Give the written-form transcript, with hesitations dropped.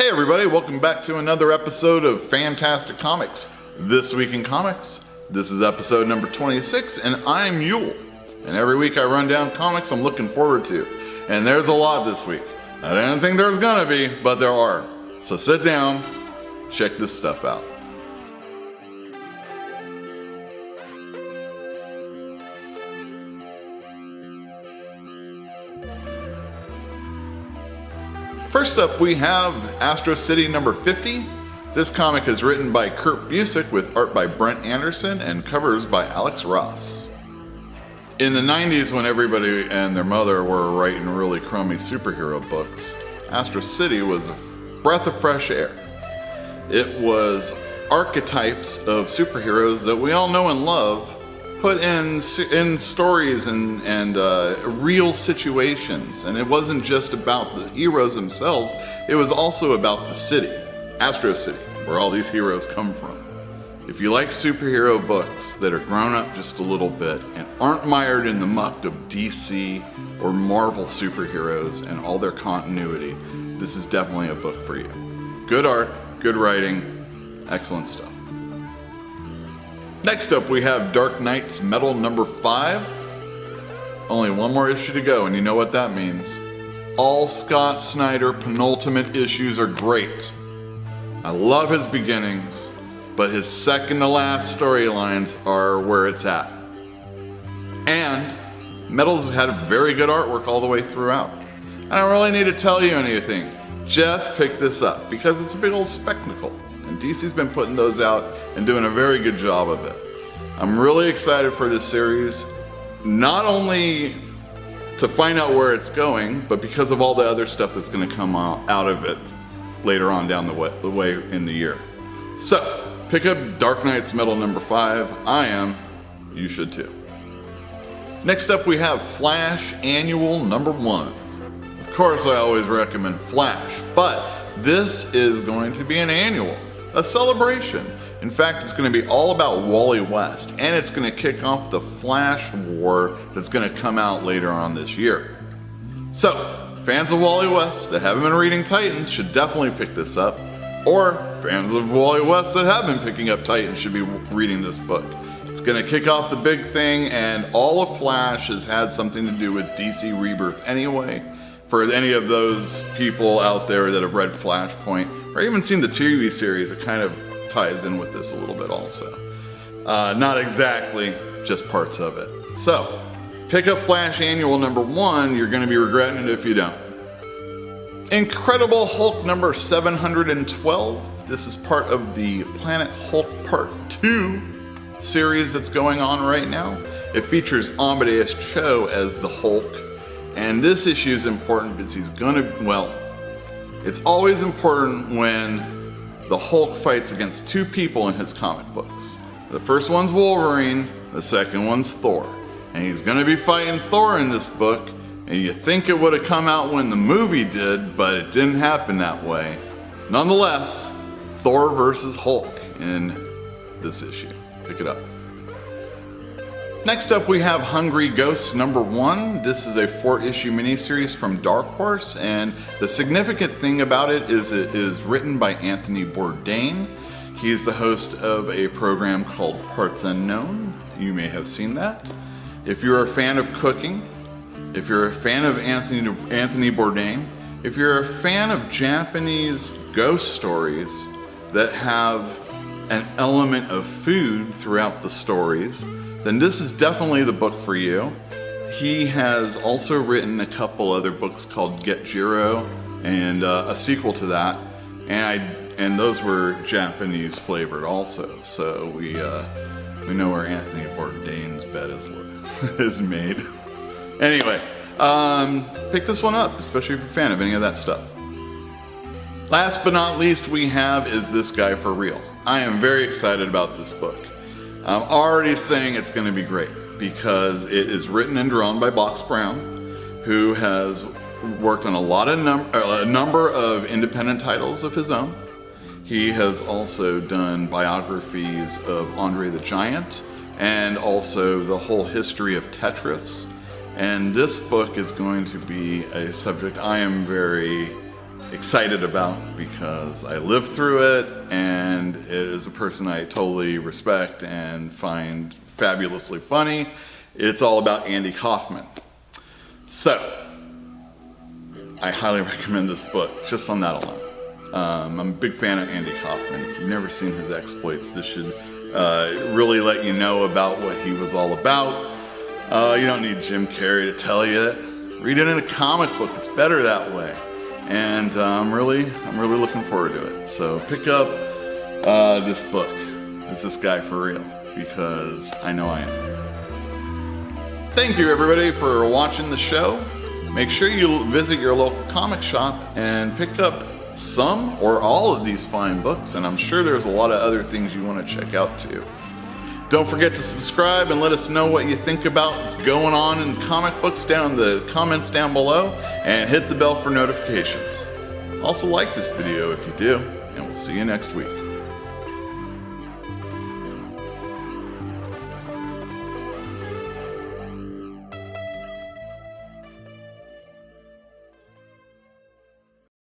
Hey everybody, welcome back to another episode of Fantastic Comics. This Week in Comics. This is episode number 26, and I'm Yule. And every week I run down comics I'm looking forward to. And there's a lot this week. I didn't think there was gonna be, but there are. So sit down, check this stuff out. First up, we have Astro City number 50. This comic is written by Kurt Busiek with art by Brent Anderson and covers by Alex Ross. In the 90s, when everybody and their mother were writing really crummy superhero books, Astro City was a breath of fresh air. It was archetypes of superheroes that we all know and love, put in stories and real situations. And it wasn't just about the heroes themselves, it was also about the city, Astro City, where all these heroes come from. If you like superhero books that are grown up just a little bit and aren't mired in the muck of DC or Marvel superheroes and all their continuity, this is definitely a book for you. Good art, good writing, excellent stuff. Next up, we have Dark Knight's Metal number 5. Only one more issue to go, and you know what that means. All Scott Snyder penultimate issues are great. I love his beginnings, but his second to last storylines are where it's at. And Metal's had very good artwork all the way throughout. I don't really need to tell you anything. Just pick this up, because it's a big old spectacle. And DC's been putting those out and doing a very good job of it. I'm really excited for this series, not only to find out where it's going, but because of all the other stuff that's going to come out of it later on down the way in the year. So, pick up Dark Knight's Metal number 5. I am. You should too. Next up, we have Flash Annual number 1. Of course, I always recommend Flash, but this is going to be an annual. A celebration. In fact, it's going to be all about Wally West, and it's going to kick off the Flash War that's going to come out later on this year. So, fans of Wally West that haven't been reading Titans should definitely pick this up, or fans of Wally West that have been picking up Titans should be reading this book. It's going to kick off the big thing, and all of Flash has had something to do with DC Rebirth anyway. For any of those people out there that have read Flashpoint, or even seen the TV series, it kind of ties in with this a little bit also. Not exactly, just parts of it. So, pick up Flash Annual number 1, you're going to be regretting it if you don't. Incredible Hulk number 712. This is part of the Planet Hulk Part 2 series that's going on right now. It features Amadeus Cho as the Hulk. And this issue is important because it's always important when the Hulk fights against two people in his comic books. The first one's Wolverine, the second one's Thor. And he's going to be fighting Thor in this book, and you think it would have come out when the movie did, but it didn't happen that way. Nonetheless, Thor versus Hulk in this issue. Pick it up. Next up, we have Hungry Ghosts number 1. This is a 4-issue miniseries from Dark Horse, and the significant thing about it is written by Anthony Bourdain. He's the host of a program called Parts Unknown. You may have seen that. If you're a fan of cooking, if you're a fan of Anthony Bourdain, if you're a fan of Japanese ghost stories that have an element of food throughout the stories, then this is definitely the book for you. He has also written a couple other books called Get Jiro and a sequel to that, and those were Japanese flavored also. So we know where Anthony Bourdain's bed is made. Anyway, pick this one up, especially if you're a fan of any of that stuff. Last but not least, we have Is This Guy For Real? I am very excited about this book. I'm already saying it's going to be great because it is written and drawn by Box Brown, who has worked on a number of independent titles of his own. He has also done biographies of Andre the Giant and also the whole history of Tetris. And this book is going to be a subject I am very excited about because I lived through it, and it is a person I totally respect and find fabulously funny. It's all about Andy Kaufman. So, I highly recommend this book, just on that alone. I'm a big fan of Andy Kaufman. If you've never seen his exploits, this should really let you know about what he was all about. You don't need Jim Carrey to tell you it. Read it in a comic book, it's better that way. And I'm really looking forward to it. So pick up this book. Is this guy for real? Because I know I am. Thank you everybody for watching the show. Make sure you visit your local comic shop and pick up some or all of these fine books, and I'm sure there's a lot of other things you want to check out too. Don't forget to subscribe and let us know what you think about what's going on in comic books down in the comments down below, and hit the bell for notifications. Also like this video if you do, and we'll see you next week.